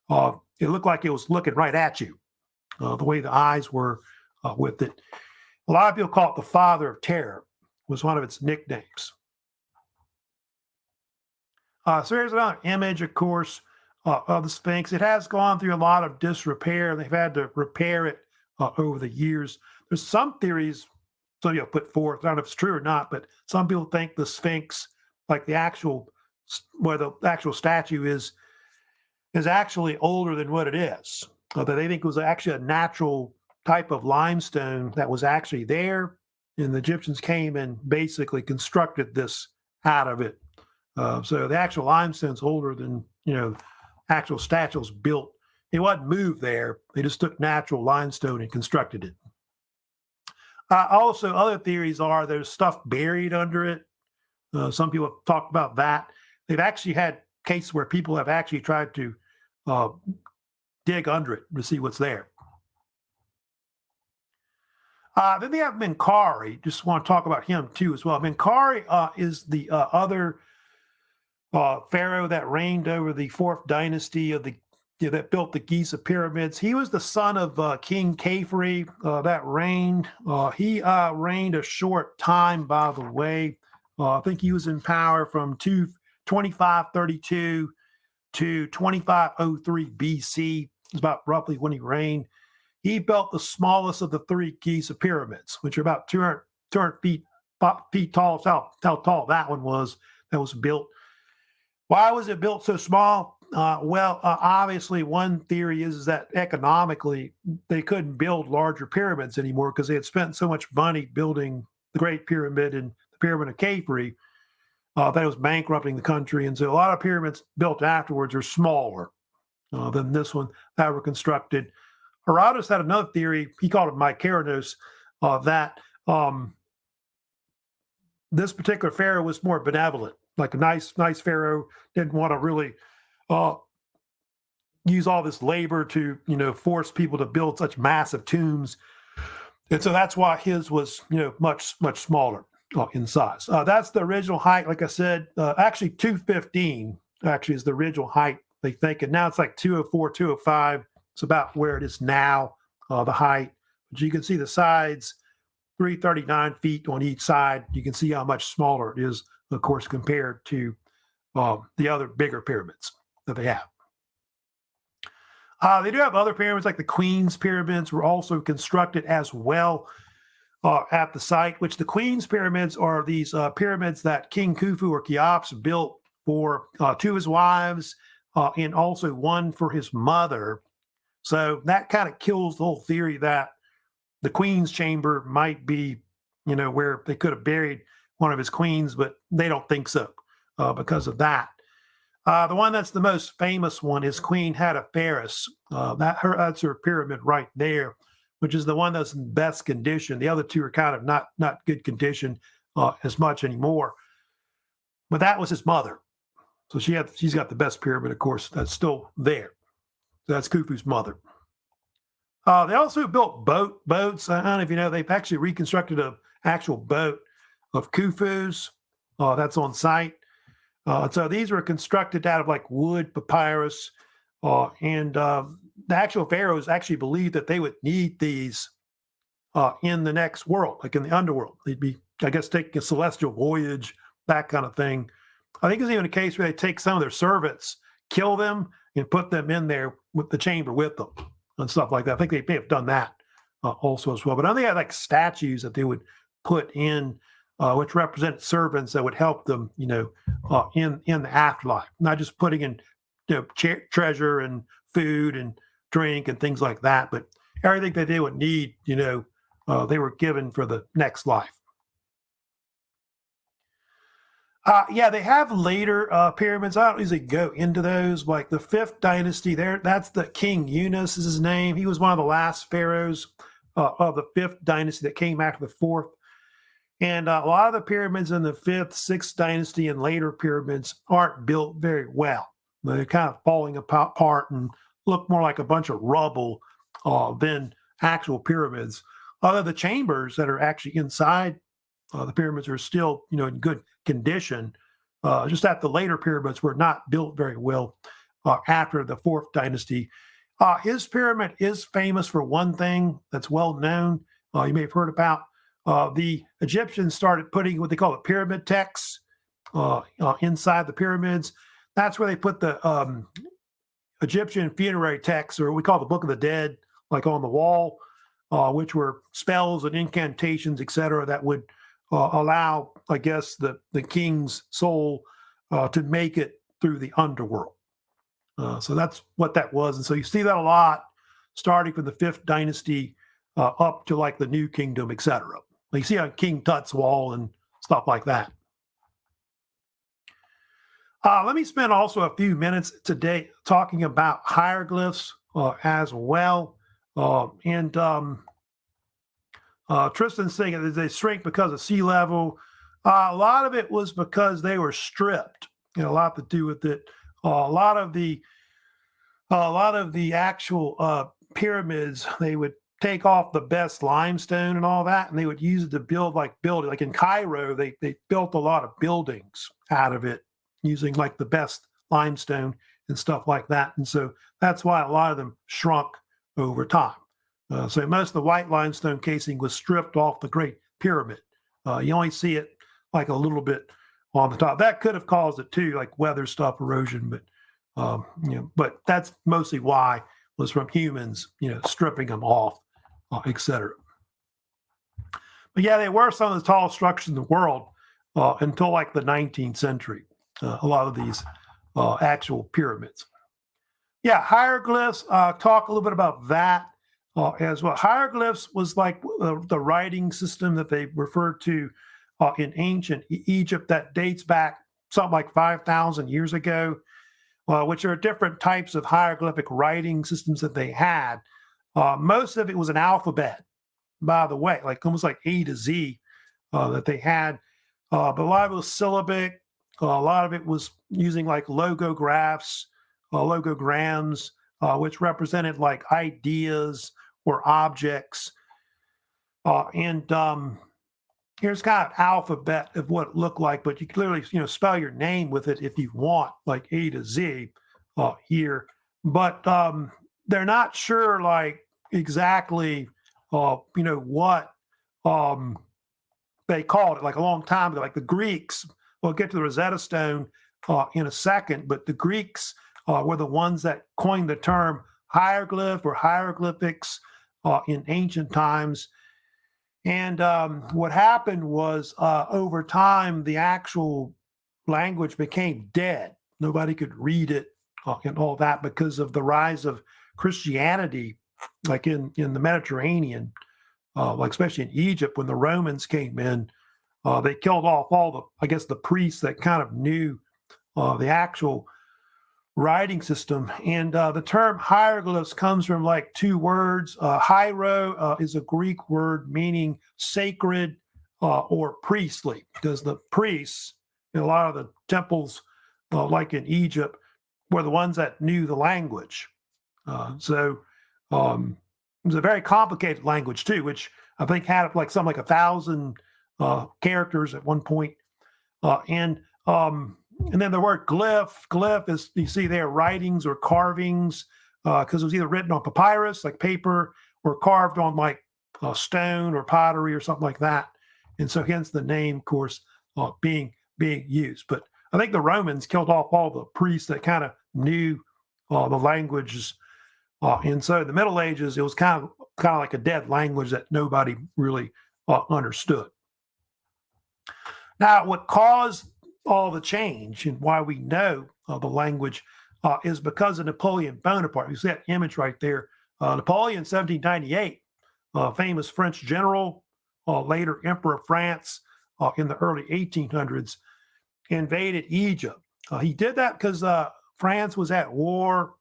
it looked like it was looking right at you, the way the eyes were with it. A lot of people call it the Father of Terror, was one of its nicknames. So here's another image, of course, of the Sphinx. It has gone through a lot of disrepair. They've had to repair it over the years. There's some theories some people put forth, I don't know if it's true or not, but some people think the Sphinx, like the actual statue is actually older than what it is. That they think it was actually a natural type of limestone that was actually there, and the Egyptians came and basically constructed this out of it. So the actual limestone's older than actual statues built. It wasn't moved there. They just took natural limestone and constructed it. Also, other theories are there's stuff buried under it. Some people have talked about that. They've actually had cases where people have actually tried to dig under it to see what's there. Then they have Menkaure. Just want to talk about him too as well. Menkaure is the other pharaoh that reigned over the fourth dynasty of that built the Giza pyramids. He was the son of King Khafre that reigned. He reigned a short time, by the way. I think he was in power from 2532 to 2503 BC. It's about roughly when he reigned. He built the smallest of the three Giza pyramids, which are about 200 feet tall. That's how tall that one was that was built. Why was it built so small? Obviously, one theory is that economically they couldn't build larger pyramids anymore because they had spent so much money building the Great Pyramid and the Pyramid of Khafre. that was bankrupting the country. And so a lot of pyramids built afterwards are smaller than this one that were constructed. Herodotus had another theory. He called it Mycarinos, that this particular pharaoh was more benevolent, like a nice pharaoh, didn't want to really uh, use all this labor to, force people to build such massive tombs. And so that's why his was, much smaller in size. That's the original height. Like I said, actually 215 actually is the original height, they think. And now it's like 204, 205. It's about where it is now, the height. But you can see the sides, 339 feet on each side. You can see how much smaller it is, of course, compared to the other bigger pyramids that they have. They do have other pyramids, like the Queen's pyramids were also constructed as well at the site, which the Queen's pyramids are these pyramids that King Khufu or Cheops built for two of his wives and also one for his mother. So that kind of kills the whole theory that the Queen's chamber might be, where they could have buried one of his queens, but they don't think so because of that. The one that's the most famous one is Queen Hatteferes. That's her pyramid right there, which is the one that's in best condition. The other two are kind of not good condition as much anymore. But that was his mother. So she's got the best pyramid, of course, that's still there. So that's Khufu's mother. They also built boats. I don't know if you know, they've actually reconstructed an actual boat of Khufu's that's on site. So these were constructed out of like wood, papyrus, and the actual pharaohs actually believed that they would need these in the next world, like in the underworld. They'd be, I guess, taking a celestial voyage, that kind of thing. I think there's even a case where they take some of their servants, kill them, and put them in there with the chamber with them and stuff like that. I think they may have done that also as well. But I think they had like statues that they would put in, which represented servants that would help them, in the afterlife, not just putting in, treasure and food and drink and things like that, but everything that they would need, they were given for the next life. Yeah, they have later pyramids. I don't usually go into those. Like the fifth dynasty, that's the King Yunus is his name. He was one of the last pharaohs of the fifth dynasty that came after the fourth. And a lot of the pyramids in the fifth, sixth dynasty and later pyramids aren't built very well. They're kind of falling apart and look more like a bunch of rubble than actual pyramids. Although the chambers that are actually inside the pyramids are still, in good condition. Just that the later pyramids were not built very well after the fourth dynasty. His pyramid is famous for one thing that's well known. You may have heard about. The Egyptians started putting what they call the pyramid texts inside the pyramids. That's where they put the Egyptian funerary texts, or we call the Book of the Dead, like on the wall, which were spells and incantations, etc., that would allow, I guess, the king's soul to make it through the underworld. So that's what that was. And so you see that a lot, starting from the fifth dynasty up to like the New Kingdom, etc. You see on King Tut's wall and stuff like that. Let me spend also a few minutes today talking about hieroglyphs as well. Tristan's saying that they shrink because of sea level. A lot of it was because they were stripped. A lot to do with it. A lot of the actual pyramids, they would take off the best limestone and all that, and they would use it to build buildings. Like in Cairo, they built a lot of buildings out of it using like the best limestone and stuff like that. And so that's why a lot of them shrunk over time. So most of the white limestone casing was stripped off the Great Pyramid. You only see it like a little bit on the top. That could have caused it too, like weather stuff, erosion, but that's mostly why was from humans, stripping them off, etc. But yeah, they were some of the tallest structures in the world until like the 19th century. A lot of these actual pyramids. Yeah, hieroglyphs. Talk a little bit about that as well. Hieroglyphs was like the writing system that they referred to in ancient Egypt that dates back something like 5,000 years ago, which are different types of hieroglyphic writing systems that they had. Most of it was an alphabet, by the way, like almost like A to Z that they had. But a lot of it was syllabic. A lot of it was using like logographs, logograms, which represented like ideas or objects. And here's kind of alphabet of what it looked like, but you clearly, spell your name with it if you want, like A to Z here. But they're not sure, like exactly, what they called it. Like a long time ago, like the Greeks. We'll get to the Rosetta Stone in a second, but the Greeks were the ones that coined the term hieroglyph or hieroglyphics in ancient times. And what happened was over time, the actual language became dead. Nobody could read it and all that because of the rise of Christianity, like in the Mediterranean, like especially in Egypt when the Romans came in. They killed off all the priests that kind of knew the actual writing system. And the term hieroglyphs comes from like two words. Hiero is a Greek word meaning sacred or priestly, because the priests in a lot of the temples, like in Egypt, were the ones that knew the language. So it was a very complicated language too, which I think had like something like 1,000 characters at one point. And then the word glyph is, you see there, writings or carvings, because it was either written on papyrus, like paper, or carved on like stone or pottery or something like that. And so hence the name, of course, being used. But I think the Romans killed off all the priests that kind of knew the languages. And so in the Middle Ages, it was kind of like a dead language that nobody really understood. Now, what caused all the change and why we know the language is because of Napoleon Bonaparte. You see that image right there. Napoleon, 1798, famous French general, later Emperor of France in the early 1800s, invaded Egypt. He did that because France was at war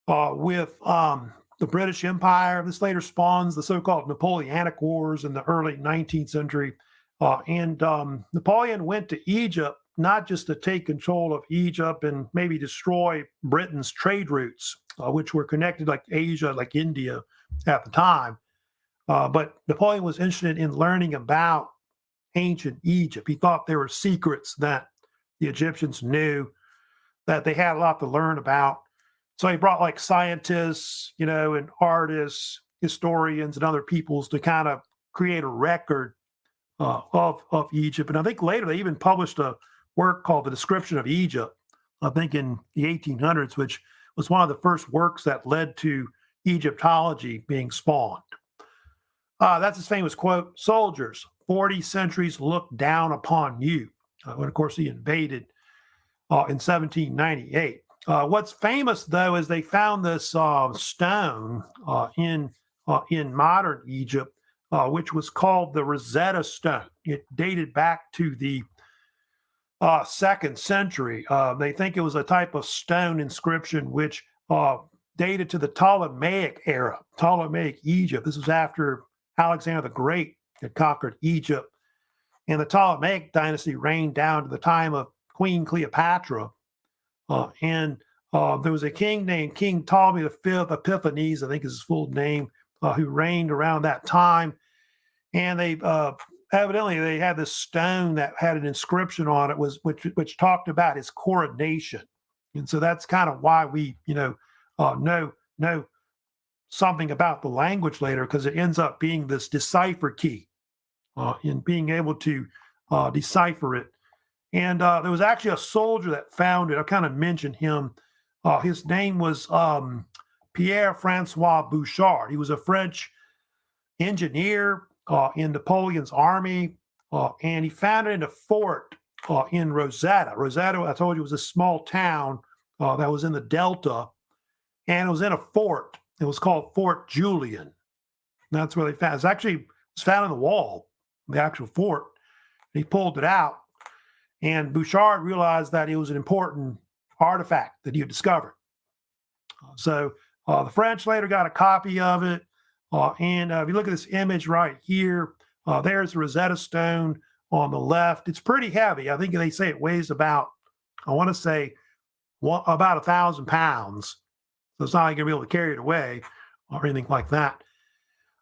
with the British Empire. This later spawns the so-called Napoleonic Wars in the early 19th century. And Napoleon went to Egypt not just to take control of Egypt and maybe destroy Britain's trade routes, which were connected like Asia, like India at the time. But Napoleon was interested in learning about ancient Egypt. He thought there were secrets that the Egyptians knew, that they had a lot to learn about. So he brought like scientists, and artists, historians, and other peoples to kind of create a record of Egypt. And I think later they even published a work called The Description of Egypt, I think in the 1800s, which was one of the first works that led to Egyptology being spawned. That's his famous quote: "Soldiers, 40 centuries look down upon you." When, of course, he invaded in 1798. What's famous, though, is they found this stone in modern Egypt, which was called the Rosetta Stone. It dated back to the 2nd century. They think it was a type of stone inscription which dated to the Ptolemaic era, Ptolemaic Egypt. This was after Alexander the Great had conquered Egypt, and the Ptolemaic dynasty reigned down to the time of Queen Cleopatra. And there was a king named King Ptolemy V Epiphanes, I think is his full name, who reigned around that time. And they evidently they had this stone that had an inscription on it, which talked about his coronation. And so that's kind of why we know something about the language later, because it ends up being this decipher key in being able to decipher it. And there was actually a soldier that found it. I kind of mentioned him. His name was Pierre-Francois Bouchard. He was a French engineer in Napoleon's army, and he found it in a fort in Rosetta. Rosetta, I told you, was a small town that was in the Delta, and it was in a fort. It was called Fort Julian. And that's where they found it. It was found on the wall, the actual fort. He pulled it out, and Bouchard realized that it was an important artifact that he had discovered. So the French later got a copy of it. And if you look at this image right here, there's the Rosetta Stone on the left. It's pretty heavy. I think they say it weighs about, I want to say, about 1,000 pounds. So it's not like you're going to be able to carry it away or anything like that.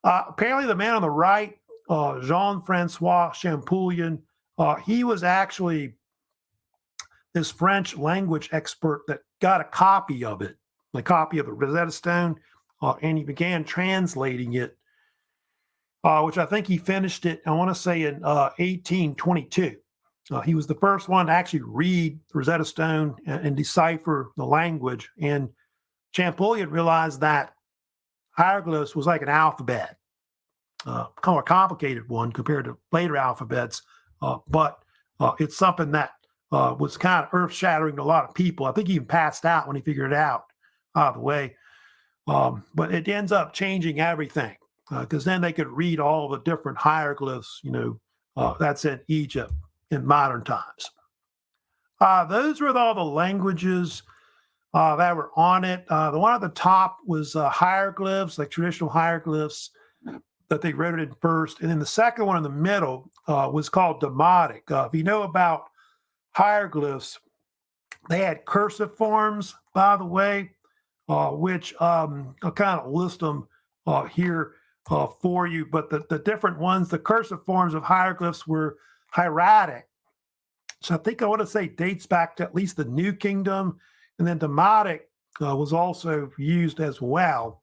Apparently, the man on the right, Jean-Francois Champollion, he was actually this French language expert that got a copy of it, a copy of the Rosetta Stone, and he began translating it, which I think he finished it, I want to say, in 1822. He was the first one to actually read the Rosetta Stone and decipher the language. And Champollion realized that hieroglyphs was like an alphabet, kind of a complicated one compared to later alphabets, but it's something that was kind of earth-shattering to a lot of people. I think he even passed out when he figured it out the way. But it ends up changing everything because then they could read all the different hieroglyphs, that's in Egypt in modern times. Those were all the languages that were on it. The one at the top was hieroglyphs, like traditional hieroglyphs that they wrote it in first. And then the second one in the middle was called Demotic. If you know about hieroglyphs, they had cursive forms, by the way, which I'll kind of list them here for you. But the different ones, the cursive forms of hieroglyphs were hieratic. So I think I want to say dates back to at least the New Kingdom. And then Demotic was also used as well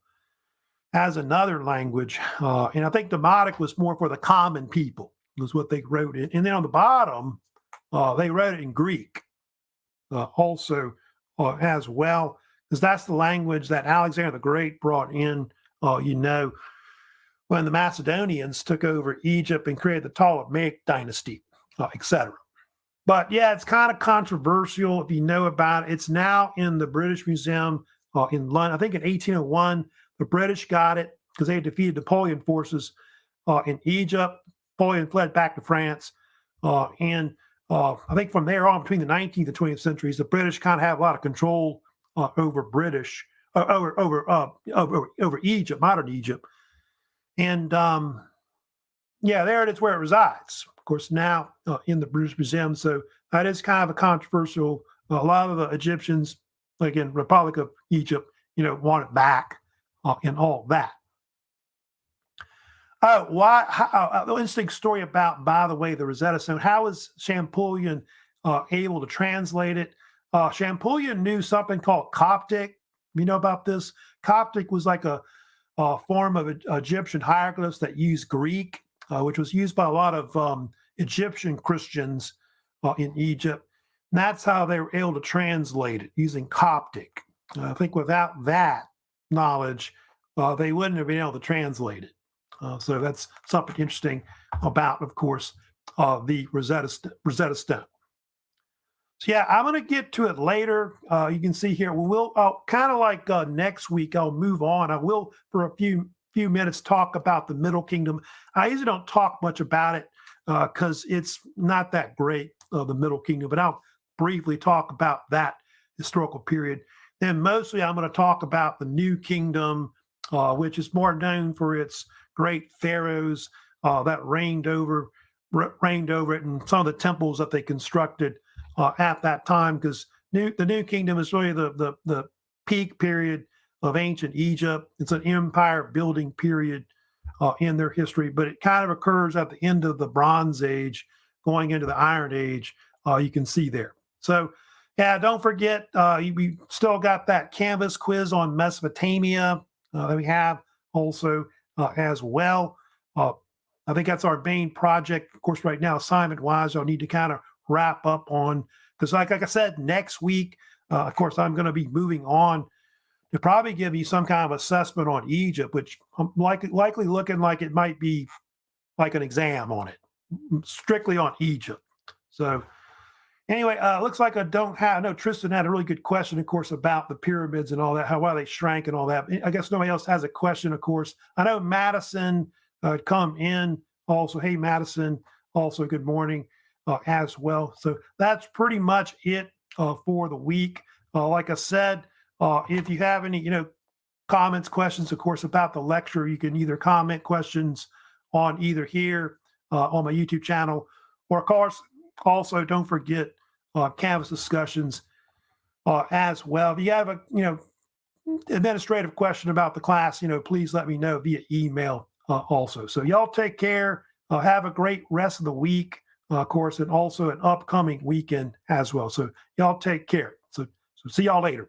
as another language. And I think Demotic was more for the common people, was what they wrote it. And then on the bottom, they wrote it in Greek also as well, because that's the language that Alexander the Great brought in, when the Macedonians took over Egypt and created the Ptolemaic dynasty, etc. But yeah, it's kind of controversial if you know about it. It's now in the British Museum in London. I think in 1801, the British got it because they had defeated Napoleon forces in Egypt. Napoleon fled back to France. And I think from there on, between the 19th and 20th centuries, the British kind of have a lot of control over Egypt, modern Egypt. And yeah, there it is where it resides. Of course, now in the British Museum. So that is kind of a controversial. A lot of the Egyptians, like in Republic of Egypt, want it back and all that. The interesting story about, by the way, the Rosetta Stone. How was Champollion able to translate it? Champollion knew something called Coptic. You know about this? Coptic was like a form of Egyptian hieroglyphs that used Greek, which was used by a lot of Egyptian Christians in Egypt. And that's how they were able to translate it, using Coptic. I think without that knowledge, they wouldn't have been able to translate it. So that's something interesting about, of course, the Rosetta Stone. So yeah, I'm going to get to it later. You can see here, we'll kind of like next week, I'll move on. I will, for a few minutes, talk about the Middle Kingdom. I usually don't talk much about it because it's not that great, the Middle Kingdom, but I'll briefly talk about that historical period. Then mostly I'm going to talk about the New Kingdom, which is more known for its great pharaohs that reigned over it, and some of the temples that they constructed at that time, because the New Kingdom is really the peak period of ancient Egypt. It's an empire building period in their history, but it kind of occurs at the end of the Bronze Age, going into the Iron Age. You can see there. So yeah, don't forget, we still got that Canvas quiz on Mesopotamia that we have also as well. I think that's our main project. Of course, right now, assignment-wise, I'll need to kind of wrap up on, because like I said, next week, of course, I'm going to be moving on to probably give you some kind of assessment on Egypt, which I'm likely looking like it might be like an exam on it, strictly on Egypt. So anyway, looks like I know Tristan had a really good question, of course, about the pyramids and all that, why they shrank and all that. I guess nobody else has a question, of course. I know Madison come in also. Hey, Madison, also good morning as well. So that's pretty much it for the week. Like I said, if you have any, comments, questions, of course, about the lecture, you can either comment questions on either here on my YouTube channel, or of course, also don't forget Canvas discussions as well. If you have a, administrative question about the class, please let me know via email also. So y'all take care. Have a great rest of the week, of course, and also an upcoming weekend as well. So y'all take care. So see y'all later.